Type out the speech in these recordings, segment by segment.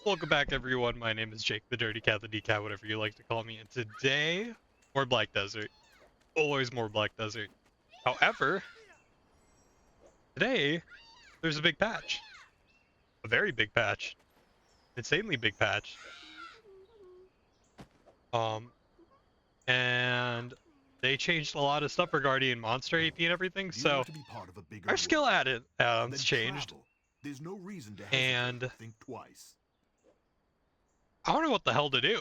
Welcome back, everyone. My name is Jake, the Dirty Cat, the Decat, whatever you like to call me. And today, more Black Desert. Always more Black Desert. However, today, there's a big patch. A very big patch. Insanely big patch. Um, and they changed a lot of stuff regarding monster AP and everything, You so want to be part of a bigger our skill world? add-ons Then changed. travel. There's no reason to hesitate And or think twice. I don't know what the hell to do.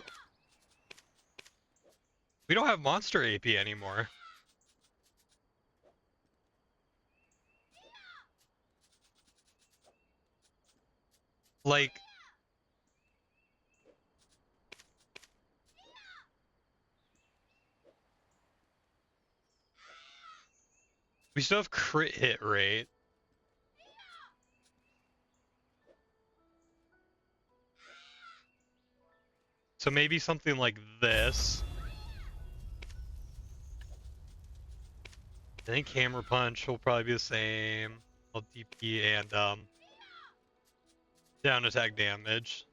We don't have monster AP anymore. Like, we still have crit hit rate. So maybe something like this. I think Hammer Punch will probably be the same. LDP and down attack damage.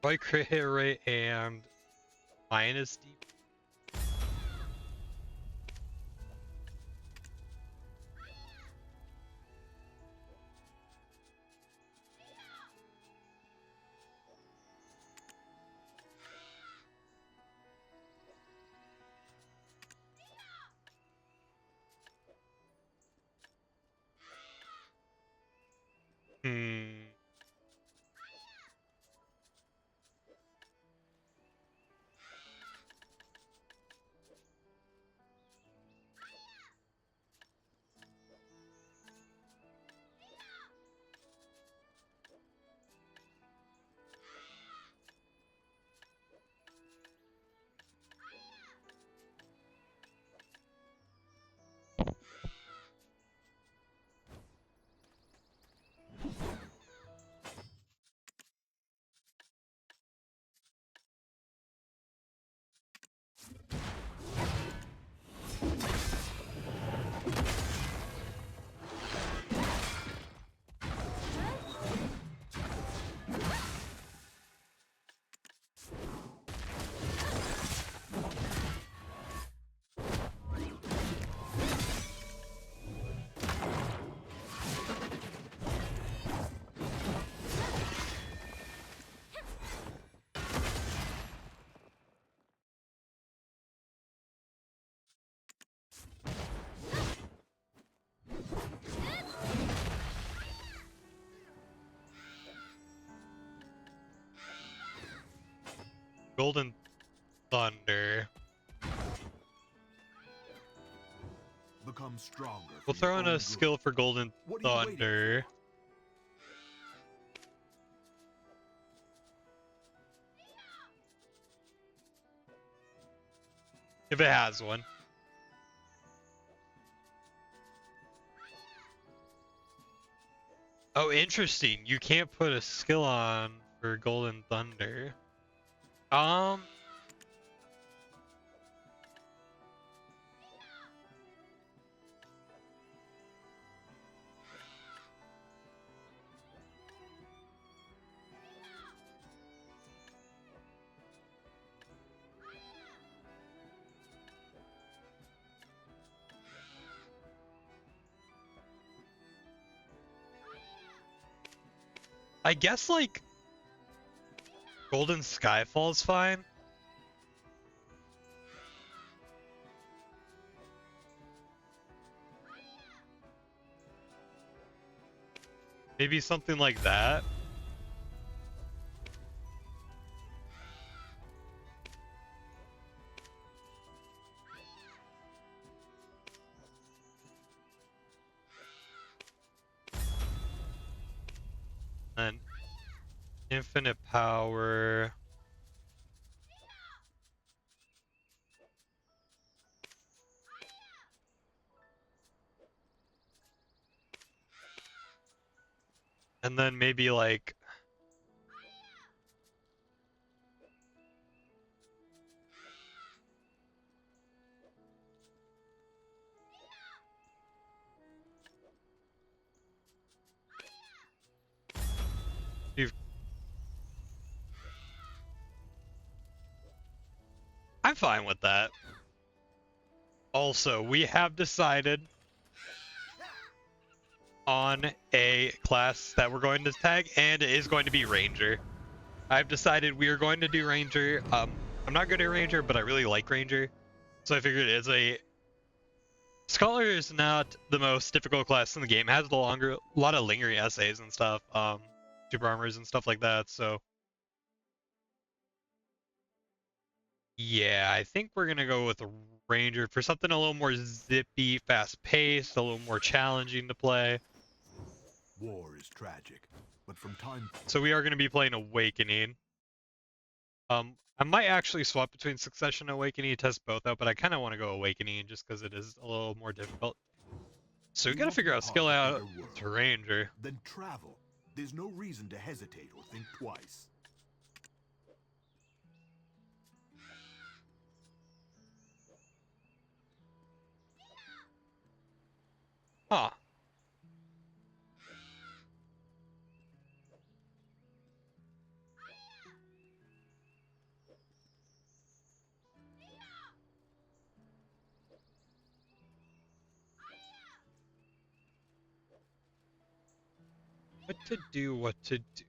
Probably crit hit rate and minus DP. Hmm. Golden Thunder. Become stronger. We'll For your throw in own a good. skill for Golden What are you waiting Thunder. for? If it has one. Oh, interesting. You can't put a skill on for Golden Thunder. Um, I guess like Golden Skyfall is fine. Maybe something like that. And infinite power. And then maybe like fine with that. Also, we have decided on a class that we're going to tag, and it is going to be Ranger. I've decided we are going to do Ranger. I'm not good at Ranger, but I really like Ranger. So I figured as a Scholar is not the most difficult class in the game. It has a lot of lingering essays and stuff, super armors and stuff like that. So yeah, I think we're gonna go with a Ranger for something a little more zippy, fast-paced, a little more challenging to play. War is tragic, but from time. So we are gonna be playing Awakening. I might actually swap between Succession and Awakening to test both out, but I kind of want to go Awakening just because it is a little more difficult. So we You gotta want to figure be out part skill of a out better world. to Ranger. Then travel. There's no reason to hesitate or think twice. Huh. What to do.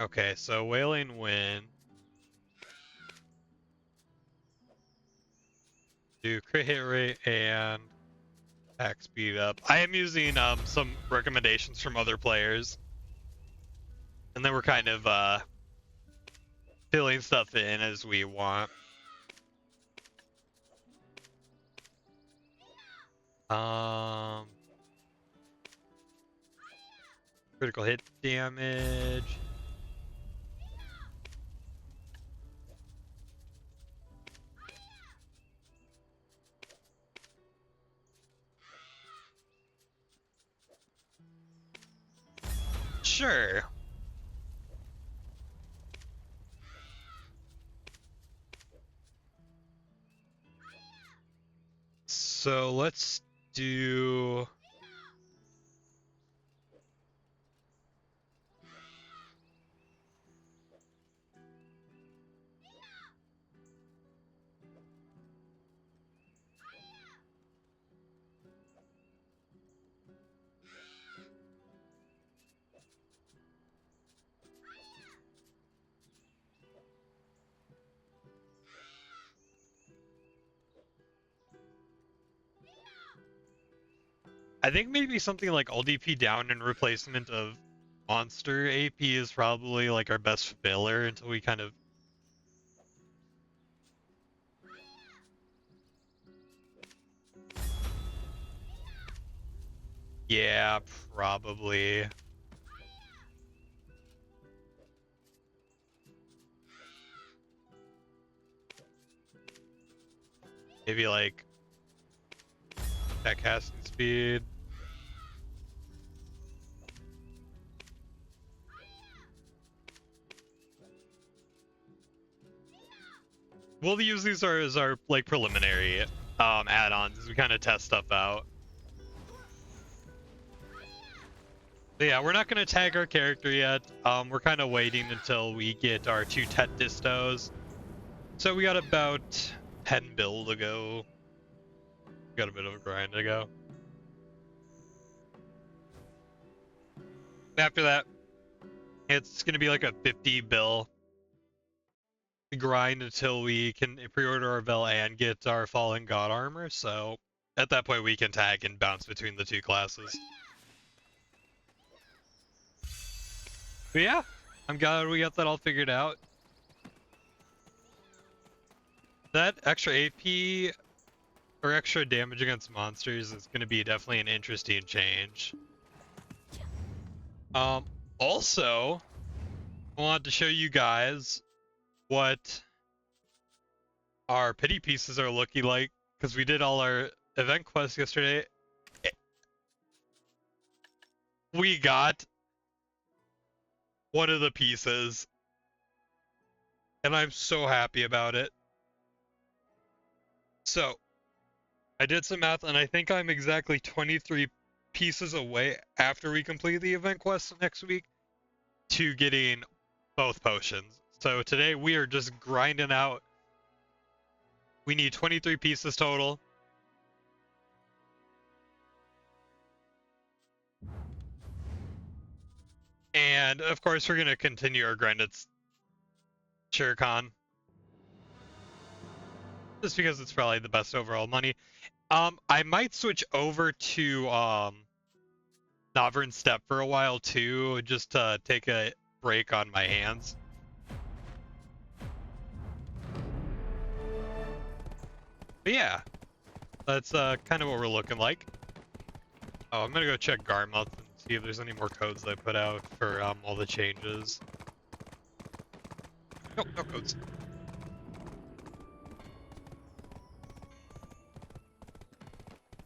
Okay, so Wailing Wind. Do crit hit rate and attack speed up. I am using some recommendations from other players. And then we're kind of filling stuff in as we want. Critical hit damage. Sure. So let's do... I think maybe something like all DP down in replacement of monster AP is probably like our best filler until we kind of... Yeah, probably. Maybe like that casting speed. We'll use these as our like preliminary add-ons as we kind of test stuff out. So yeah, we're not gonna tag our character yet. We're kind of waiting until we get our 2 Tet distos. So we got about 10 build to go. We got a bit of a grind to go. After that, it's gonna be like a 50 bill grind until we can pre-order our Vel and get our Fallen God armor. So at that point, we can tag and bounce between the 2 classes. But yeah, I'm glad we got that all figured out. That extra AP or extra damage against monsters is going to be definitely an interesting change. Also, I wanted to show you guys what our pity pieces are looking like because we did all our event quests yesterday. We got one of the pieces, and I'm so happy about it. So, I did some math, and I think I'm exactly 23 pieces away after we complete the event quest next week to getting both potions. So today we are just grinding out. We need 23 pieces total. And of course we're going to continue our grind at Shuriken. Just because it's probably the best overall money. I might switch over to Novern Step for a while too, just to take a break on my hands. But yeah, that's kind of what we're looking like. Oh, I'm gonna go check Garmouth and see if there's any more codes they put out for all the changes. Nope, no codes.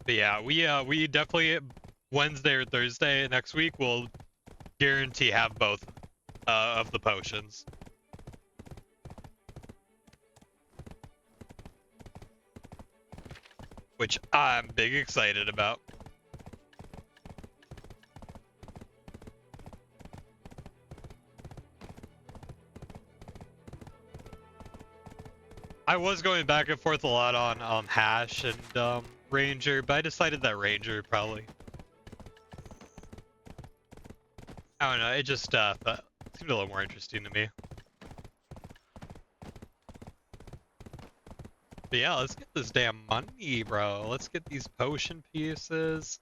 But yeah, we definitely Wednesday or Thursday next week will guarantee have both of the potions. Which I'm big excited about. I was going back and forth a lot on Hash and Ranger, but I decided that Ranger probably. I don't know, it just seemed a little more interesting to me. But yeah, let's get this damn money, bro. Let's get these potion pieces.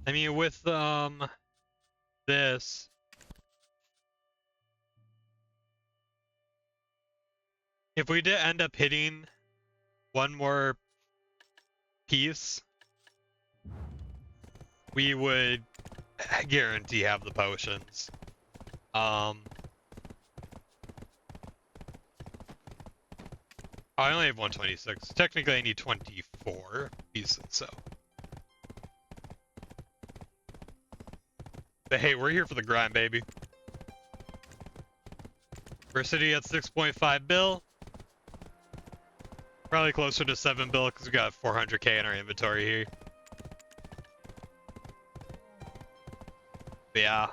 I mean, with this, if we did end up hitting one more piece, we would guarantee have the potions. I only have 126. Technically, I need 24 pieces, so. But hey, we're here for the grind, baby. Versity at 6.5 bill. Probably closer to 7 bill because we got 400k in our inventory here. But yeah,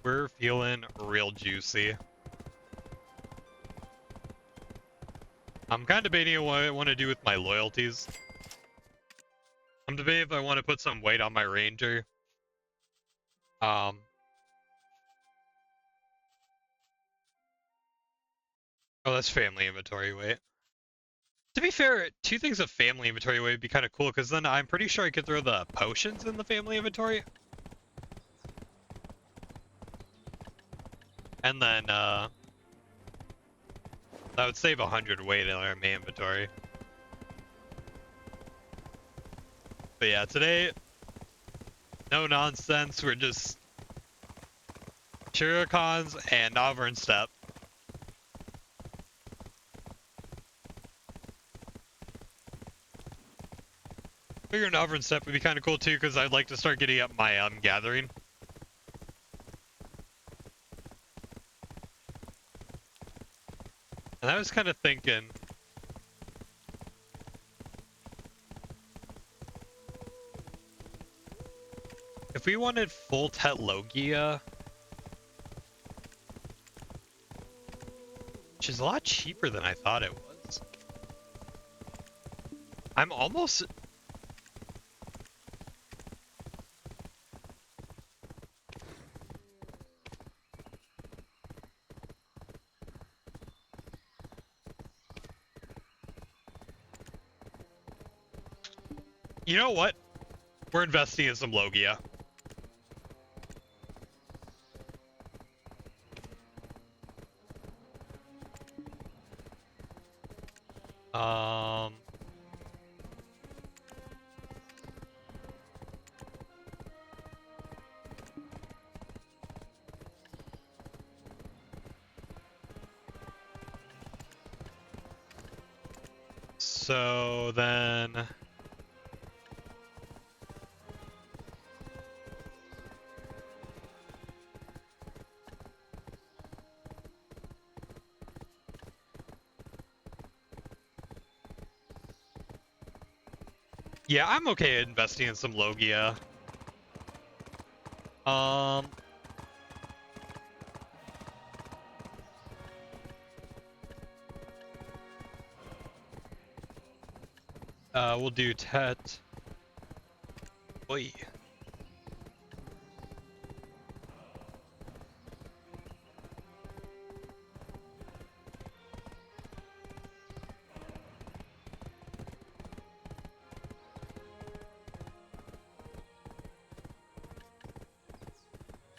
we're feeling real juicy. I'm kind of debating what I want to do with my loyalties. I'm debating if I want to put some weight on my Ranger. Oh, that's family inventory weight. To be fair, 2 things of family inventory weight would be kind of cool, because then I'm pretty sure I could throw the potions in the family inventory. And then, that would save 100 weight in our main inventory. But yeah, today, no nonsense, we're just Shurikens and Novern Step. Figure Novern Step would be kind of cool too, because I'd like to start getting up my gathering. And I was kind of thinking, if we wanted full Tetlogia, which is a lot cheaper than I thought it was. I'm almost... You know what? We're investing in some Logia. So then... Yeah, I'm okay investing in some Logia. Um, we'll do Tet. Oi.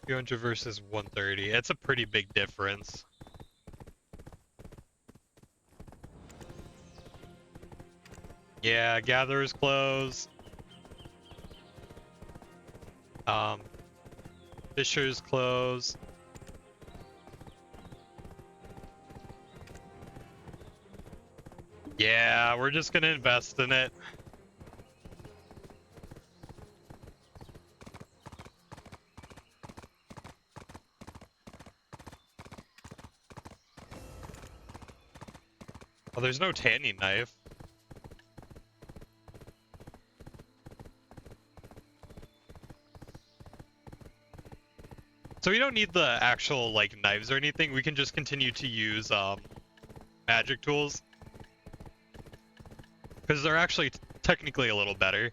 $200 versus 130. It's a pretty big difference. Yeah, Gatherer's Close. Fisher's Close. Yeah, we're just gonna invest in it. Oh, there's no tanning knife. So we don't need the actual, like, knives or anything. We can just continue to use, magic tools. Because they're actually technically a little better.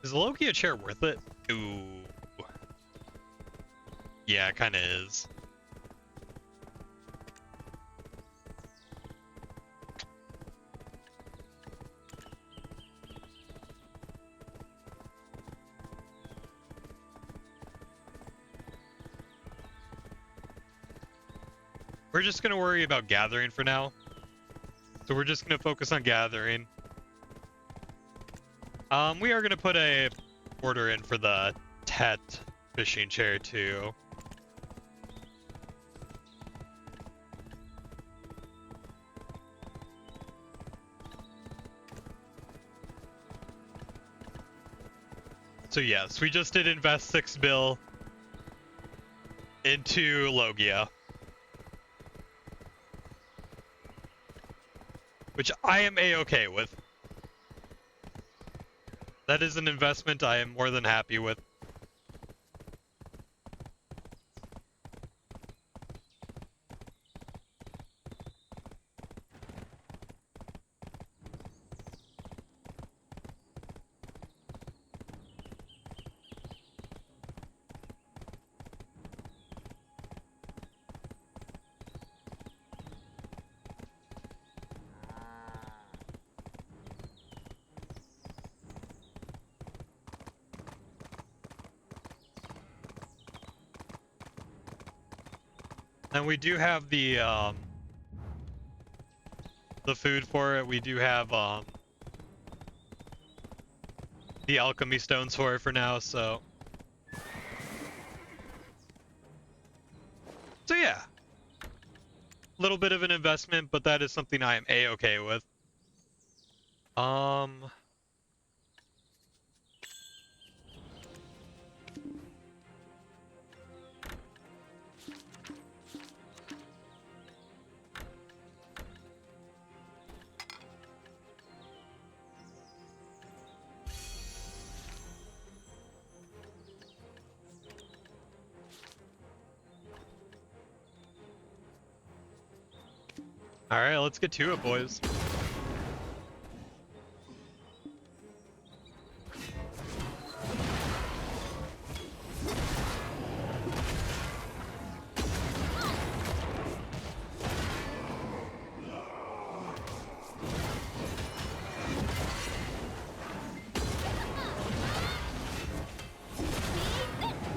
Is the Logia chair worth it? Ooh. Yeah, it kinda is. We're just gonna worry about gathering for now. So we're just gonna focus on gathering. We are gonna put a order in for the Tet fishing chair too. So yes, we just did invest 6 bill into Logia. Which I am a-okay with. That is an investment I am more than happy with. And we do have the food for it. We do have the alchemy stones for it for now, so yeah. A little bit of an investment, but that is something I am a-okay with. Alright, let's get to it, boys.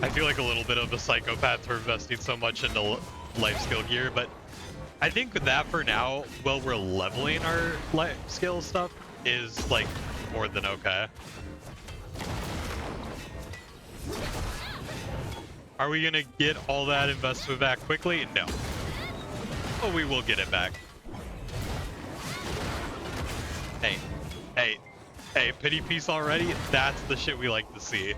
I feel like a little bit of a psychopath for investing so much into life skill gear, but I think that for now, while we're leveling our life skill stuff, is like more than okay. Are we gonna get all that investment back quickly? No. But we will get it back. Hey. Hey. Hey, pity piece already? That's the shit we like to see.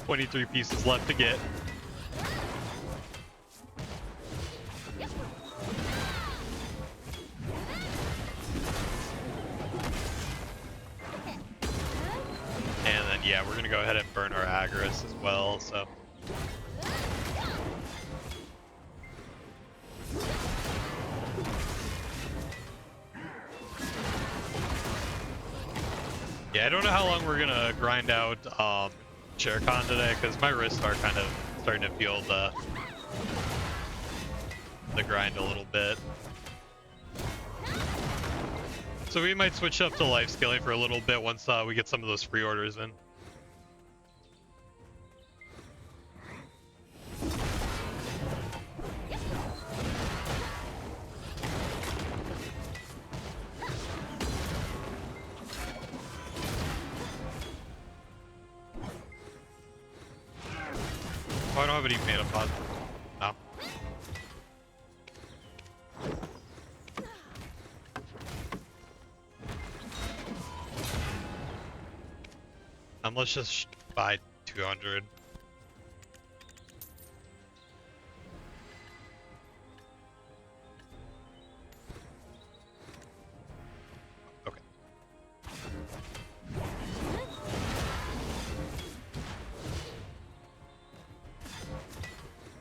23 pieces left to get. And then, yeah, we're gonna go ahead and burn our Agris as well, so. Yeah, I don't know how long we're gonna grind out Shirkan today, because my wrists are kind of starting to feel the grind a little bit. So we might switch up to life scaling for a little bit once we get some of those free orders in. Oh, I don't have any mana pods. No. Let's just buy 200. Okay.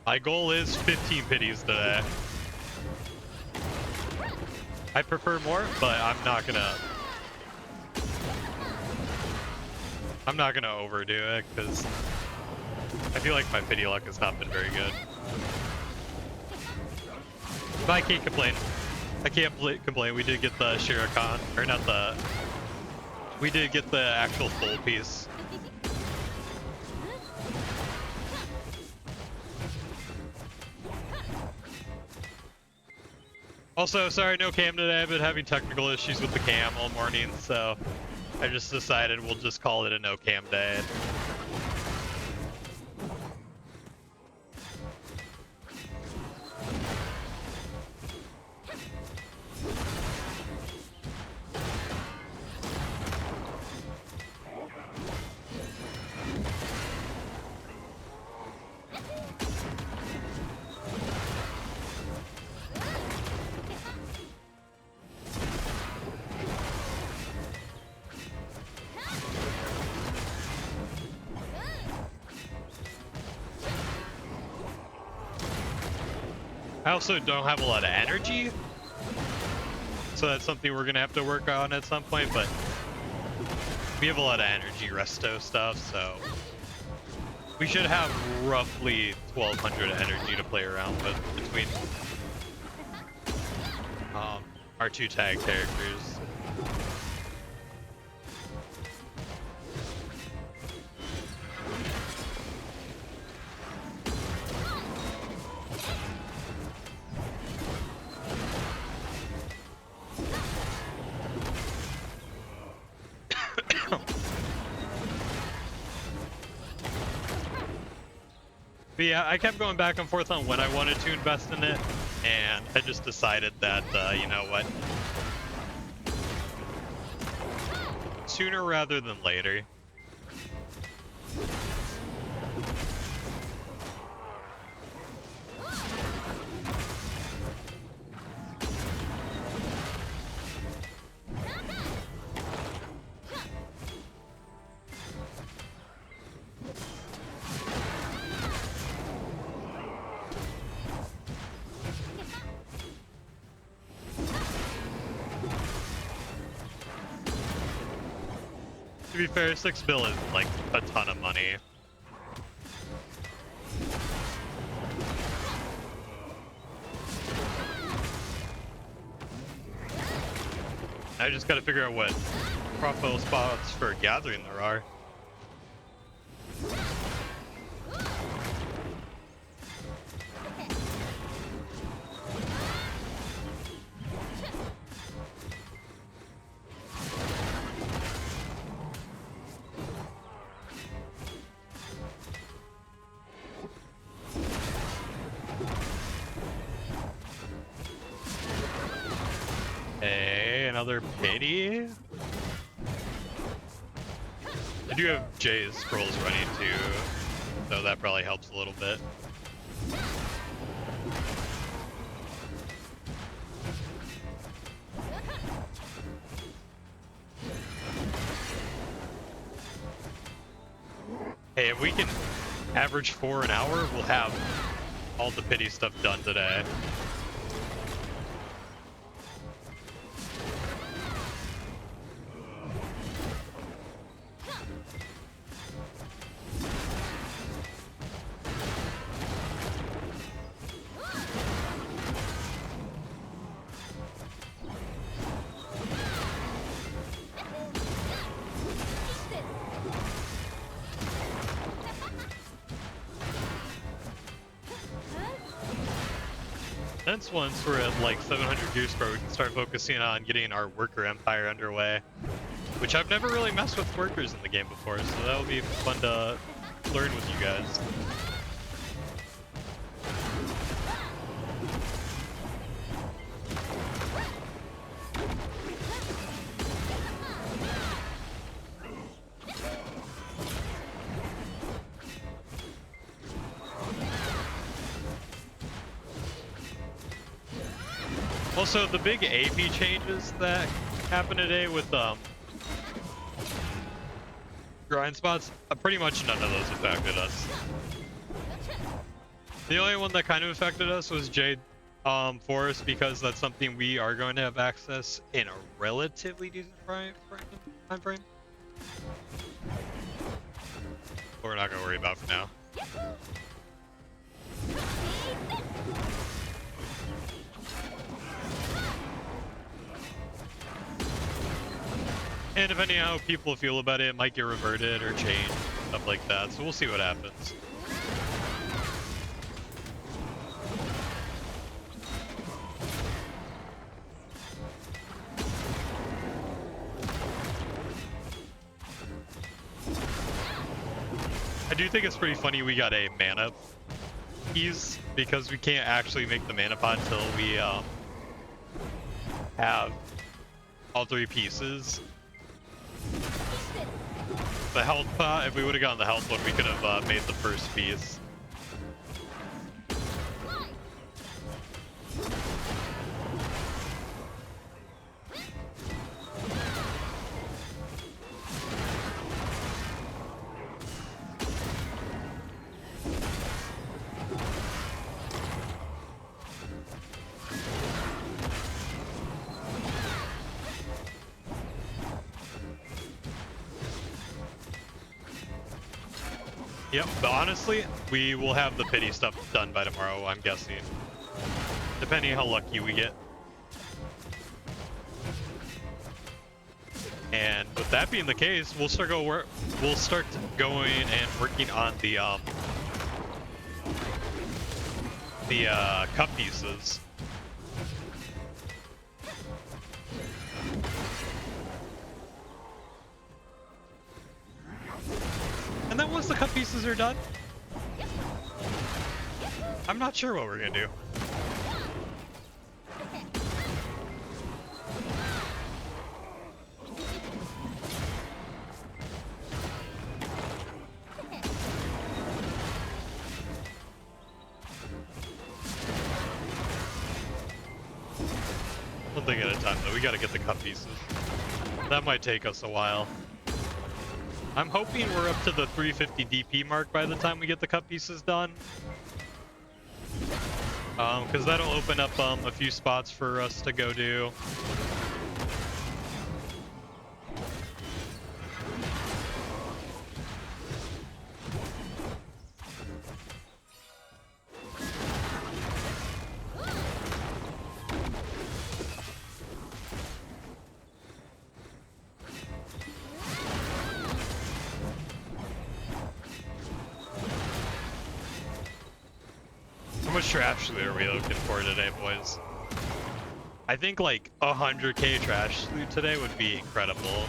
My goal is 15 pities today. I prefer more, but I'm not gonna overdo it, because I feel like my pity luck has not been very good. But I can't complain. I can't complain. We did get the Shirakan, or not the... We did get the actual full piece. Also, sorry, no cam today. I've been having technical issues with the cam all morning, so I just decided we'll just call it a no cam day. I also don't have a lot of energy, so that's something we're gonna have to work on at some point, but we have a lot of energy resto stuff, so we should have roughly 1200 energy to play around with between our two tag characters. But yeah, I kept going back and forth on when I wanted to invest in it, and I just decided that, you know what? Sooner rather than later. To be fair, 6 bill is like a ton of money. I just gotta figure out what profile spots for gathering there are. Hey. another pity. I do have Jay's scrolls running too, so that probably helps a little bit. Hey, if we can average 4 an hour, we'll have all the pity stuff done today. Since once we're at like 700 goose pro, we can start focusing on getting our worker empire underway, which I've never really messed with workers in the game before, so that'll be fun to learn with you guys. Also, the big AP changes that happened today with grind spots, pretty much none of those affected us. The only one that kind of affected us was Jade Forest, because that's something we are going to have access in a relatively decent time frame. But we're not going to worry about for now. And depending on how people feel about it, it might get reverted or changed, stuff like that. So we'll see what happens. I do think it's pretty funny we got a mana piece, because we can't actually make the mana pod until we have all 3 pieces. The health pot, if we would have gotten the health one, we could have made the first piece. Yep, but honestly, we will have the pity stuff done by tomorrow, I'm guessing. Depending on how lucky we get. And with that being the case, we'll start going and working on the cup pieces. And then once the cup pieces are done, I'm not sure what we're gonna do. One thing at a time though, we gotta get the cup pieces. That might take us a while. I'm hoping we're up to the 350 DP mark by the time we get the cup pieces done. Because that'll open up a few spots for us to go do. How much trash loot are we looking for today, boys? I think like 100k trash loot today would be incredible.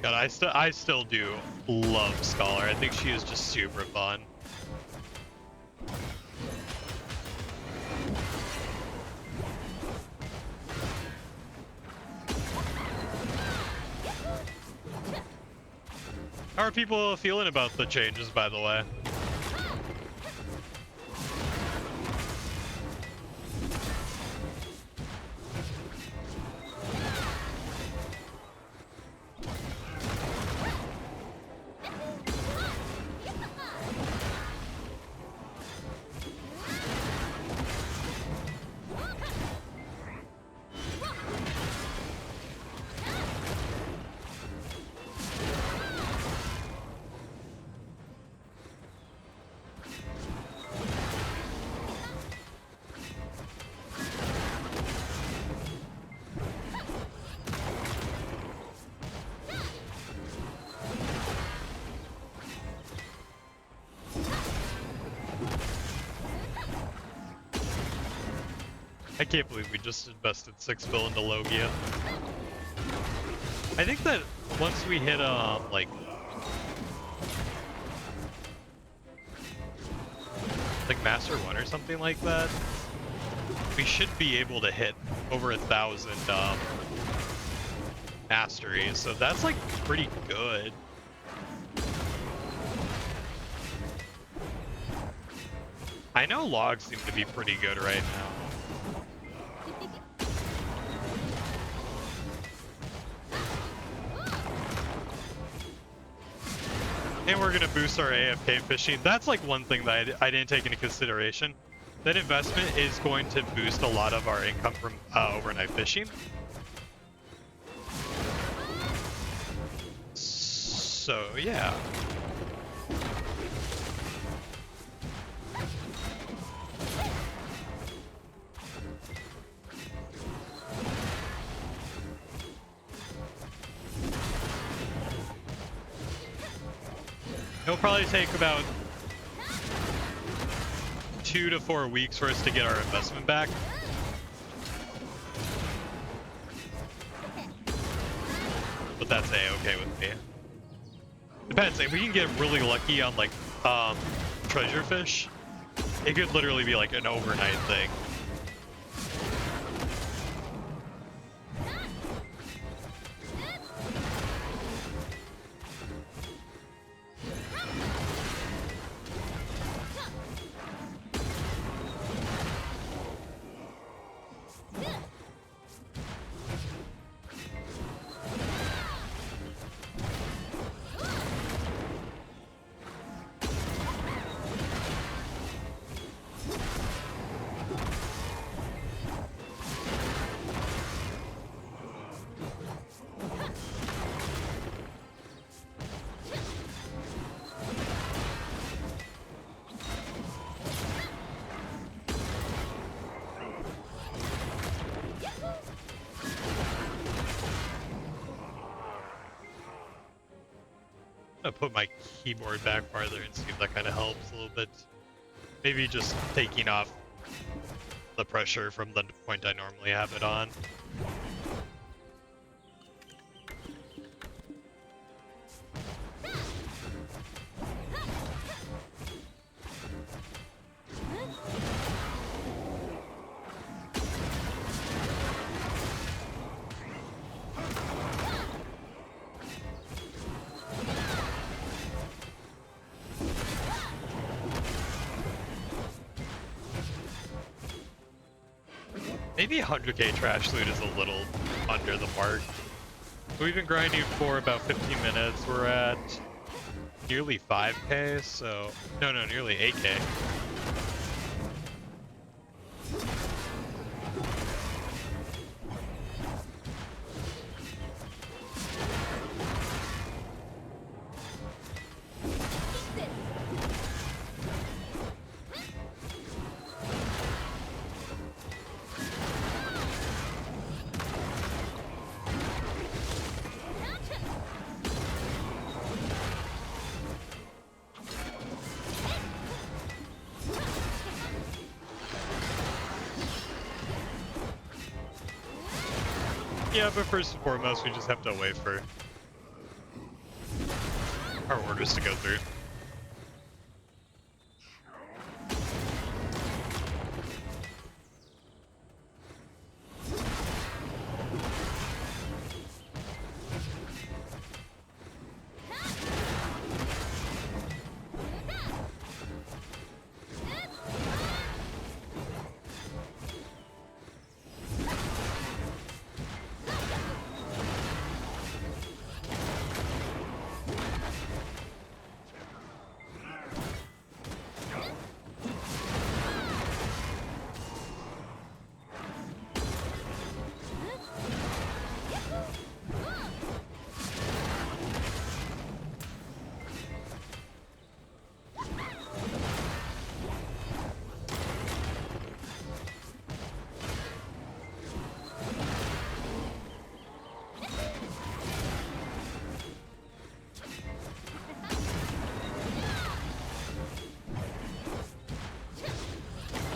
God, I still do love Scholar. I think she is just super fun. How are people feeling about the changes, by the way? I can't believe we just invested 6 bill into Logia. I think that once we hit like Master 1 or something like that, we should be able to hit over 1,000 masteries. So that's like pretty good. I know logs seem to be pretty good right now. And we're gonna boost our AFK fishing. That's like one thing that I didn't take into consideration. That investment is going to boost a lot of our income from overnight fishing. So yeah. It'll probably take about 2 to 4 weeks for us to get our investment back. But that's A-okay with me. Depends, if we can get really lucky on like treasure fish, it could literally be like an overnight thing. I'm gonna put my keyboard back farther and see if that kind of helps a little bit. Maybe just taking off the pressure from the point I normally have it on. Maybe 100k trash loot is a little under the mark. We've been grinding for about 15 minutes. We're at nearly 5k, so... No, nearly 8k. Yeah, but first and foremost, we just have to wait for our orders to go through.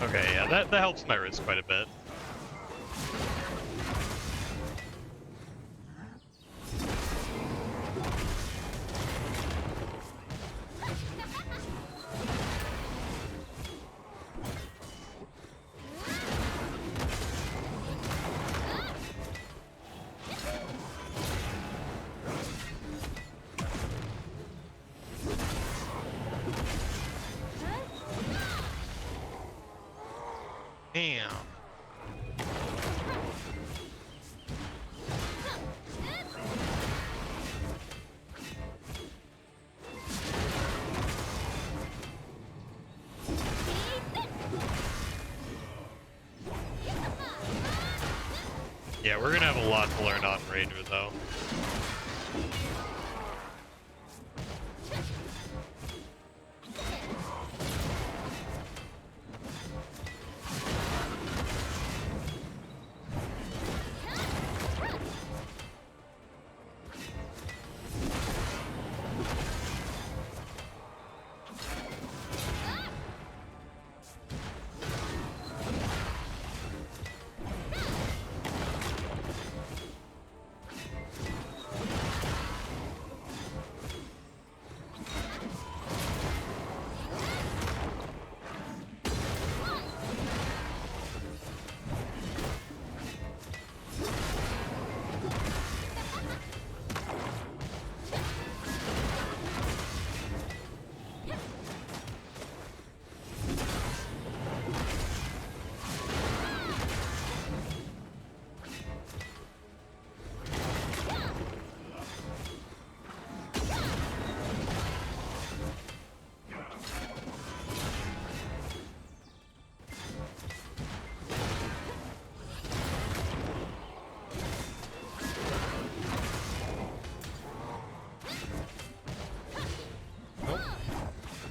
Okay, yeah, that helps my wrist quite a bit. Damn. Yeah, we're gonna have a lot to learn on Ranger though.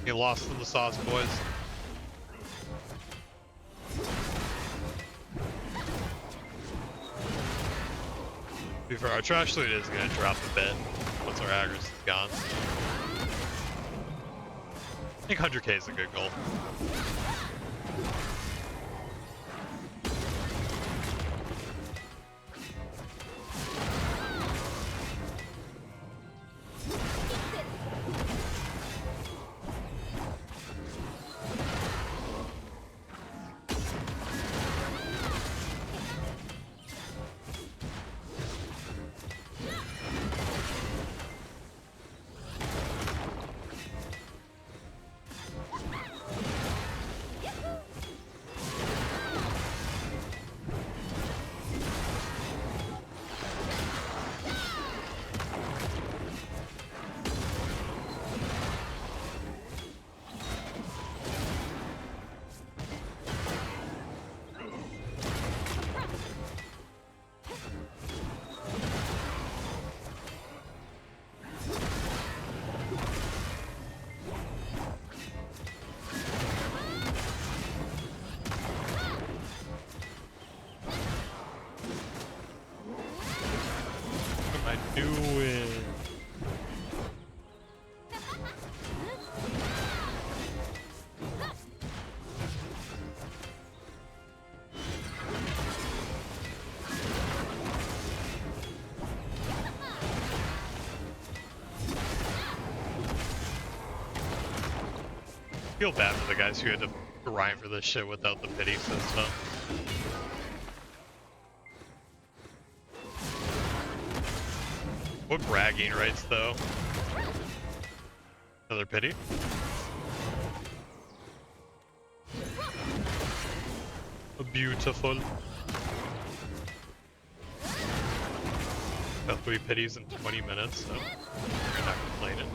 Get lost in the sauce, boys. Before our trash loot is gonna drop a bit once our aggro is gone. I think 100k is a good goal. What am I doing? feel bad for the guys who had to grind for this shit without the pity system. What bragging rights, though? Another pity? Beautiful. Got 3 pities in 20 minutes, so you're not complaining.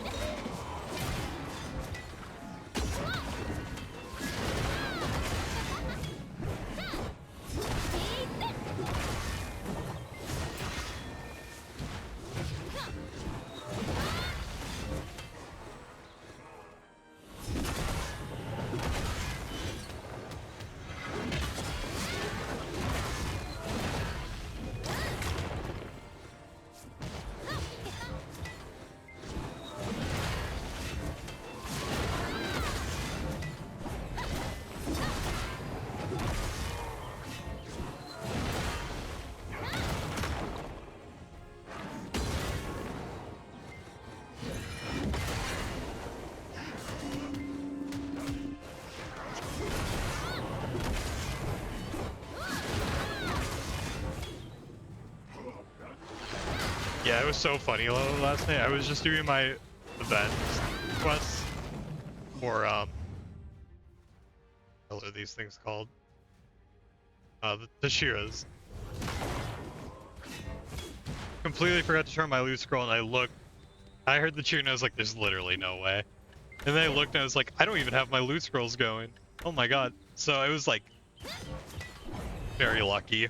Yeah, it was so funny last night. I was just doing my event quests for, what are these things called? The Shiras. Completely forgot to turn my loot scroll, and I looked. I heard the cheer, and I was like, there's literally no way. And then I looked, and I was like, I don't even have my loot scrolls going. Oh my god. So it was like, very lucky.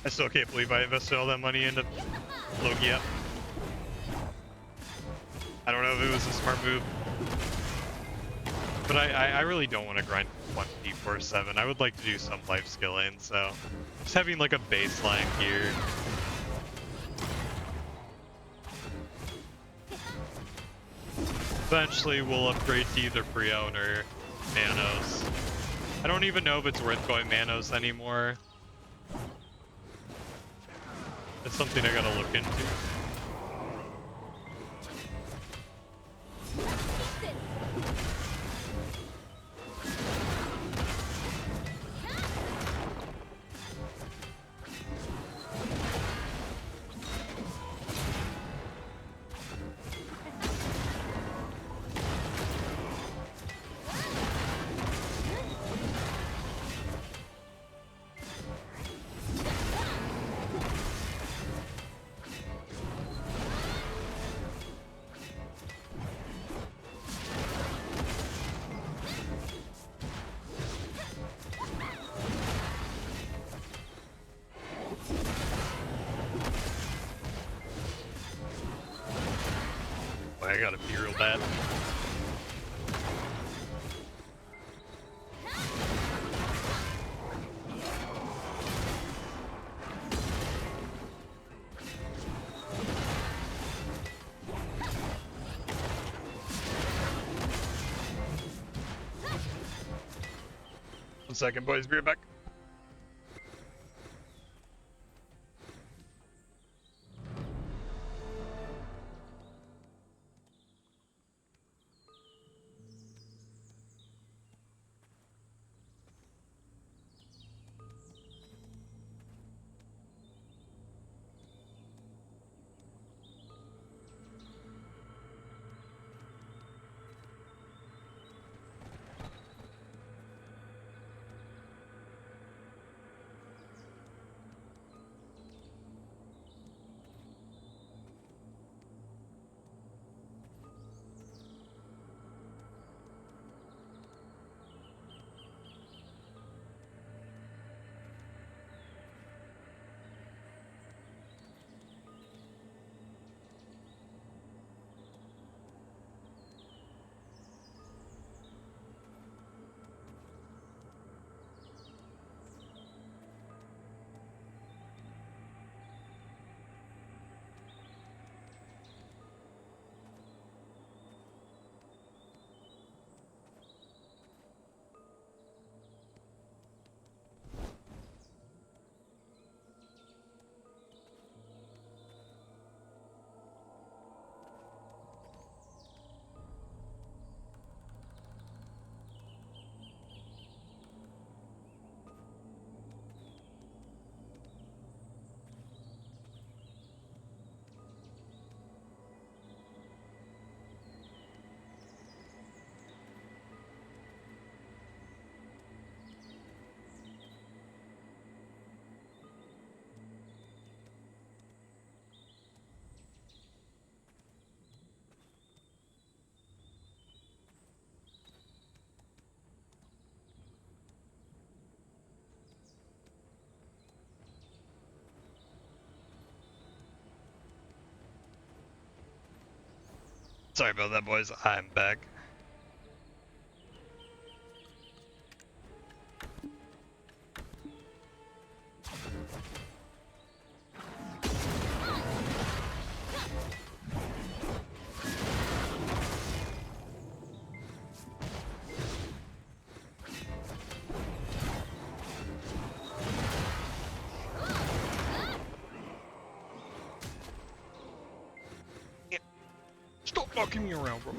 I still can't believe I invested all that money into Logia. I don't know if it was a smart move. But I really don't want to grind 1d47. I would like to do some life skilling, so just having like a baseline gear. Eventually we'll upgrade to either Freon or Manos. I don't even know if it's worth going Manos anymore. It's something I gotta look into. I gotta be real bad. One second, boys, be right back. Sorry about that, boys. I'm back. Stop fucking me around, bro.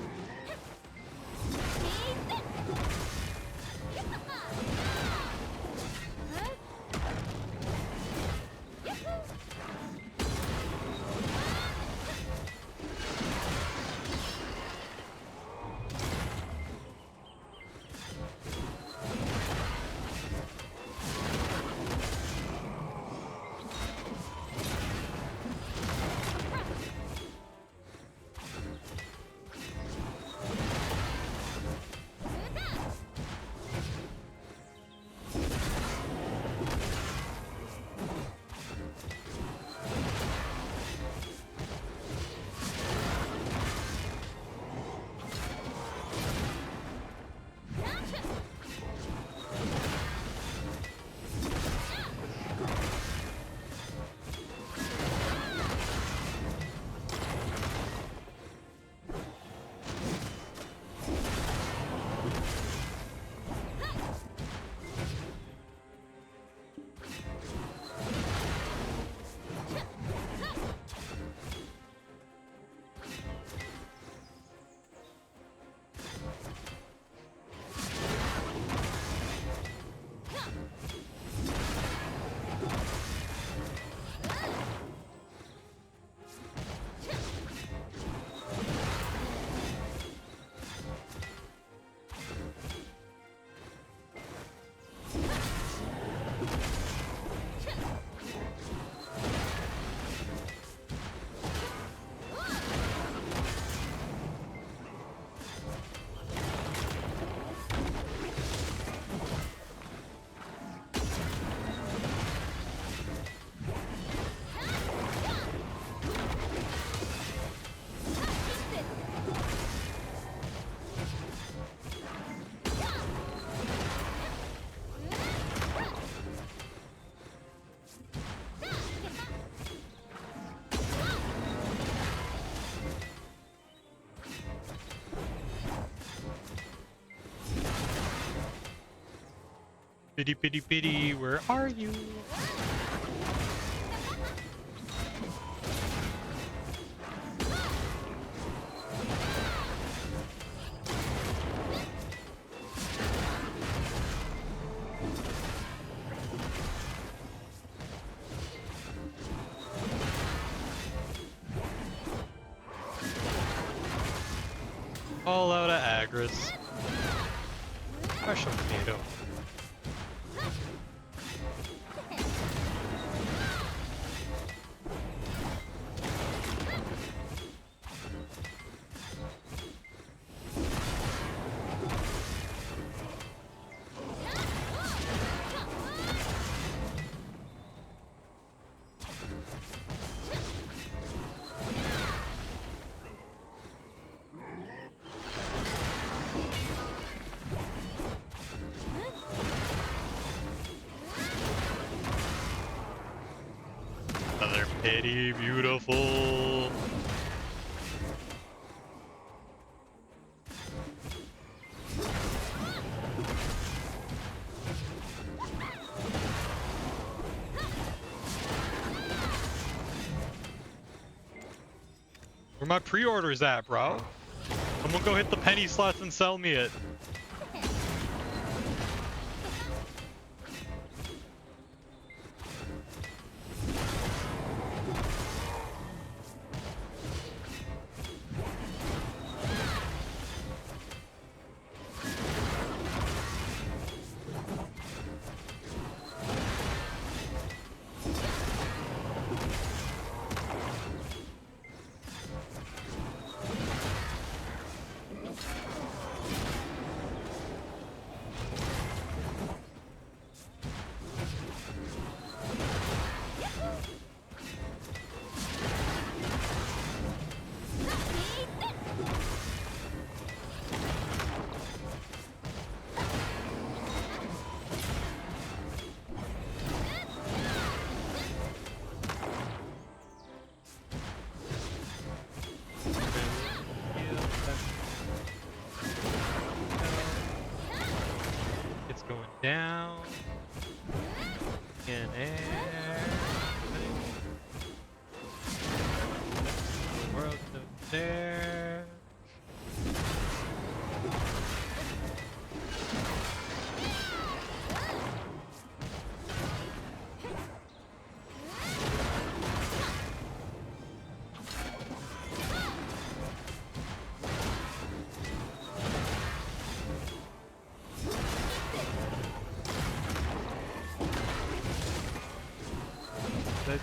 Pity, pity, pity, where are you? All out of Agris. Special tomato. Another pity, beautiful. Where my pre-orders at, bro? Someone go hit the penny slots and sell me it. down in air. World of there.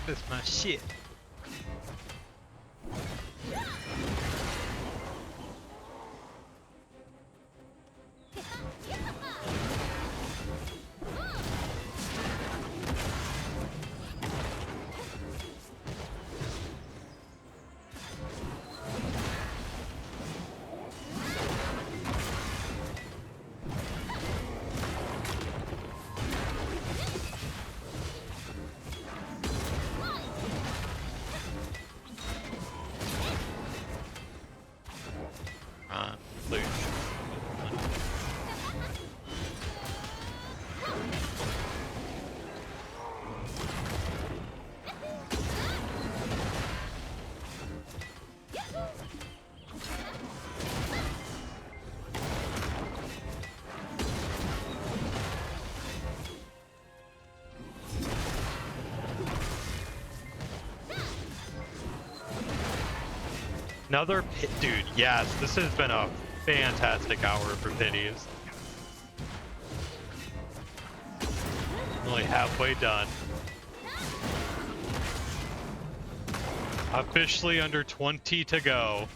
This is my shit. Another pit, dude. Yes, this has been a fantastic hour for pitties. Only halfway done. Officially under 20 to go.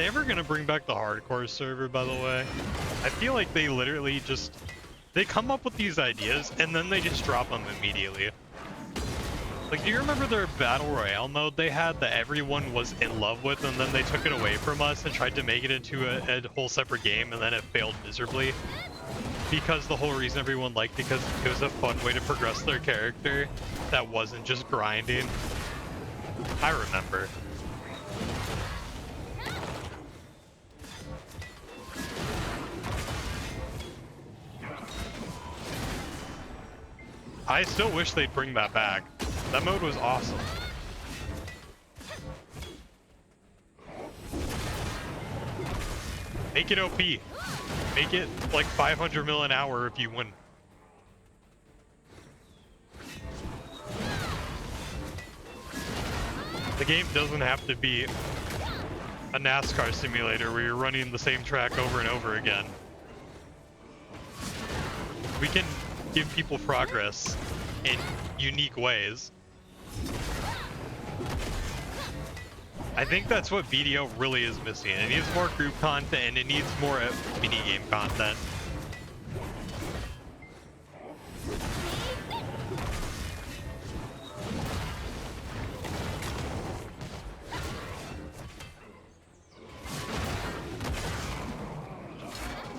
They ever gonna bring back the hardcore server, by the way? I feel like they literally just... They come up with these ideas, and then they just drop them immediately. Like, do you remember their Battle Royale mode they had that everyone was in love with, and then they took it away from us and tried to make it into a whole separate game, and then it failed miserably? Because the whole reason everyone liked it, because it was a fun way to progress their character that wasn't just grinding. I remember. I still wish they'd bring that back. That mode was awesome. Make it OP. Make it like 500 mil an hour if you win. The game doesn't have to be a NASCAR simulator where you're running the same track over and over again. We can give people progress in unique ways. I think that's what BDO really is missing. It needs more group content and it needs more minigame content.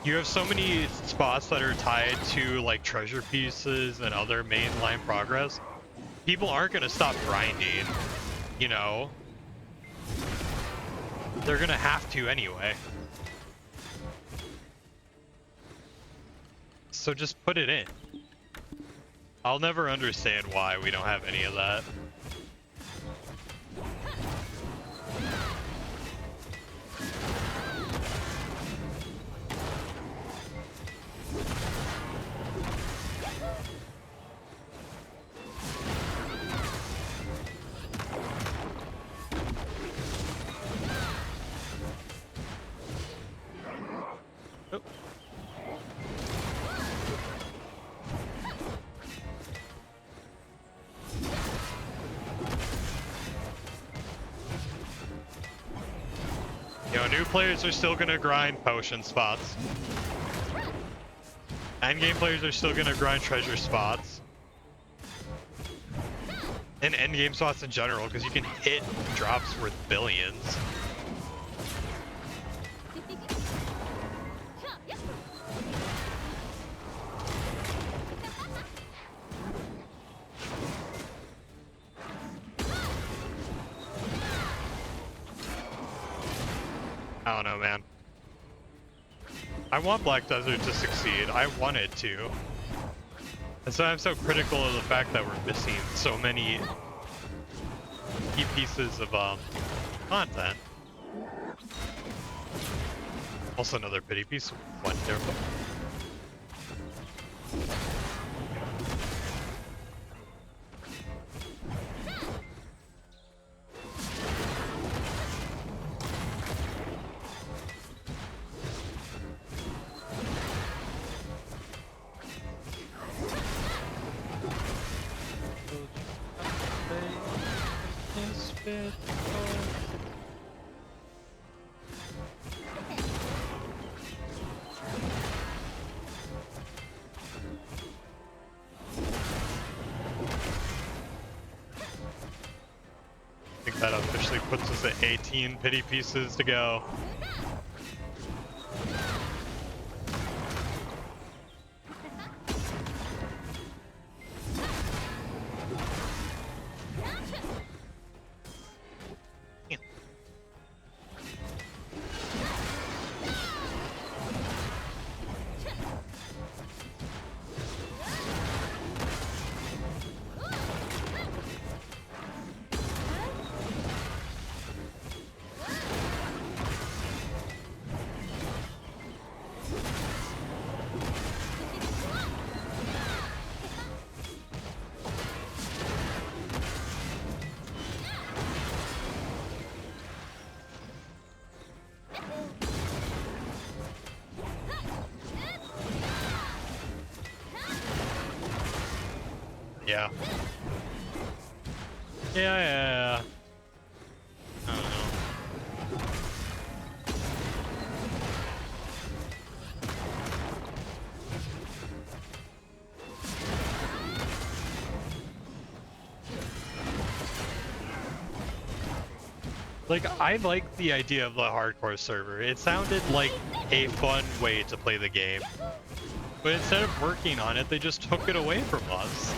You have so many spots that are tied to like treasure pieces and other mainline progress. People aren't gonna stop grinding, you know? They're gonna have to anyway. So just put it in. I'll never understand why we don't have any of that. You know, new players are still gonna grind potion spots. Endgame players are still gonna grind treasure spots. And endgame spots in general, because you can hit drops worth billions. I don't know, man. I want Black Desert to succeed. I want it to. And so I'm so critical of the fact that we're missing so many key pieces of content. Also another pity piece. One careful. I think that officially puts us at 18 pity pieces to go. Yeah. Yeah. I don't know. Like, I like the idea of the hardcore server. It sounded like a fun way to play the game. But instead of working on it, they just took it away from us.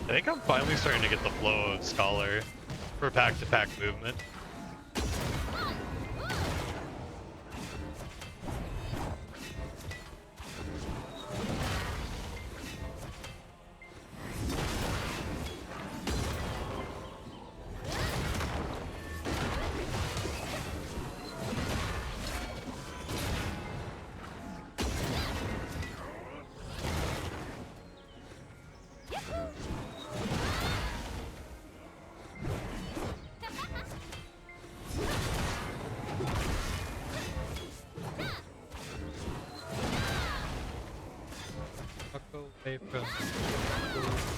I think I'm finally starting to get the flow of Scholar. for pack-to-pack movement. Walk away from